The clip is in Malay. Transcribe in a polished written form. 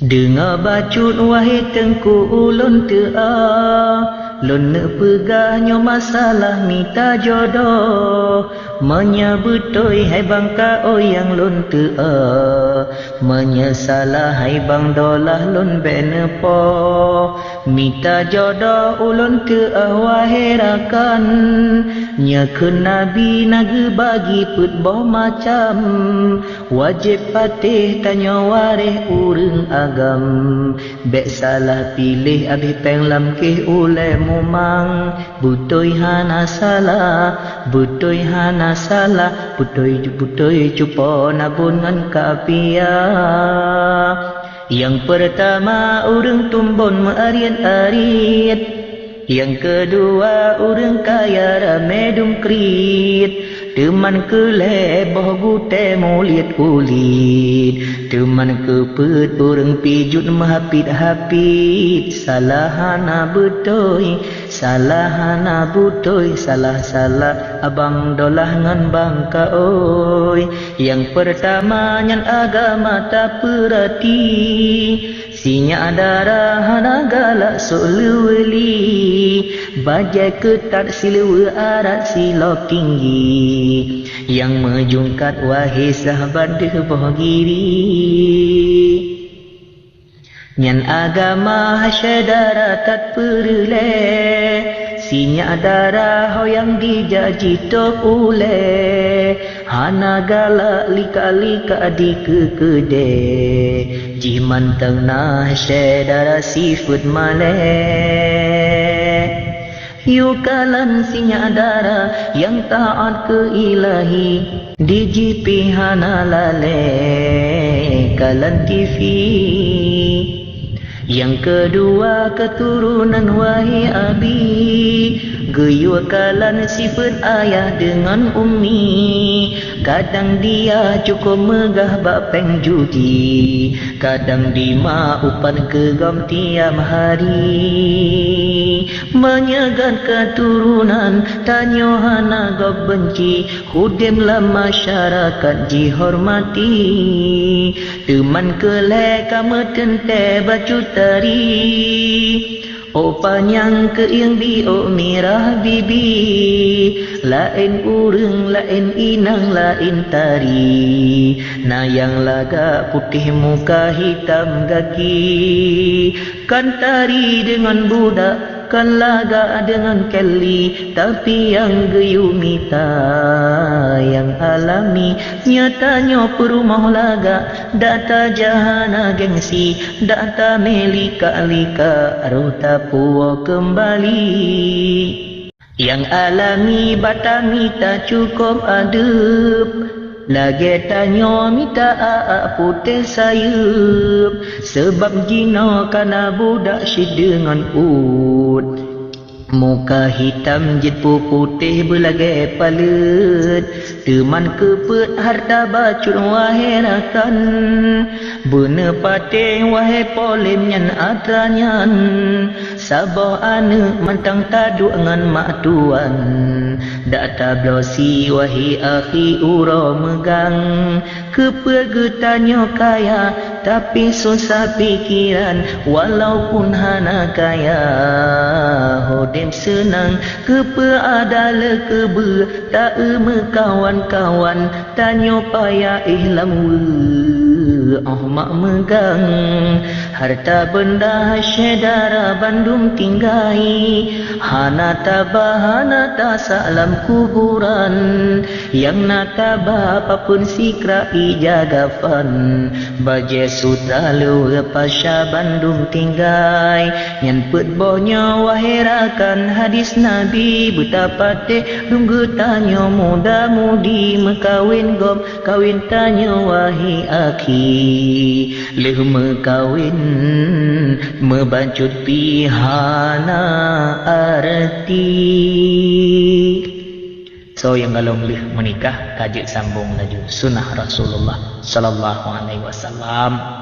Dengar bacut wahai tengku ulun teah, lun ne pegahnya masalah minta jodoh. Menyebutoi hai bangka yang lun teah, menyesalah hai bang dolah lun benepo. Minta jodoh ulun teah wahai rakan, nyekun nabi nagu bagi put boh macam. Wajib patih tanya wareh urang agam, bek salah pilih abih penglam ke ule mumang. Butoi hana salah, butoi hana salah, butoi cupo nabungan kapia. Yang pertama urang tumbon meariat-ariat, yang kedua urang kaya rame dumkrit. Teman ke leboh gute mulit kulit, teman ke pet urang pijut mahapit-hapit. Salahana butoi, salahana butoi, salah-salah abang dolah ngan bangka oi. Yang pertama nyan agama tak perhati, sinya darah hana galak sok leweli, bajai ketat silewa arat silok tinggi. Yang menjungkat wahai sahabat deboh giri, nyan agama hasyadara tak perle, sinya darah yang dijaji tok ule. Hana galak lika-lika di kekede, jiman tengah hasyadara sifut malek. Yukalan sinya darah yang taat ke ilahi, dijipi hana lale kalan TV. Yang kedua keturunan wahai abi, geyukalan sifat ayah dengan ummi. Kadang dia cukup megah bapeng judi, kadang dima upan gegam tiap hari. Menyegan keturunan tanyo hana gob benci, hudimlah masyarakat dihormati. Teman kelek kamu tente baju tari, opanyang keing bi o mirah bibi. Lain urang, lain inang, lain tari. Nayang laga putih muka hitam gaki. Kan tari dengan budak, kan laga dengan keli. Tapi yang geyumita yang alami, nyatanya perumah laga. Data jahana gengsi, data melika-lika, ruta puwa kembali. Yang alami batami tak cukup adab, lagi tanya minta aak putih sayup. Sebab jina kana budak syid dengan ud, muka hitam jitpu putih berlagai palut. Teman kepet harta bacur wahai rakan, bener patih wahai polim nyan atranyan. Sabah anak mantang taduk ngan mak tuan, dak tablosi wahai akhi ura megang. Kepergetannya kaya tapi susah pikiran, walaupun hana kaya hodim senang. Kepe adalah kebe tak kawan-kawan, tanyo payah ihlam mak megang. Harta benda syedara Bandung tinggai, hana tabah hana tak salam kuburan. Yang nakabah apapun sikra ijagafan, baje sutra luar pasha Bandung tinggai. Yang petbonya wahai rakan hadis Nabi, betapa teh tunggu tanya muda mudi mekawin gom. Kawin tanya wahai akhi, leh mekawin mebancut pihana arti. So yang galong leh menikah kajik sambung laju sunnah Rasulullah sallallahu alaihi wasallam.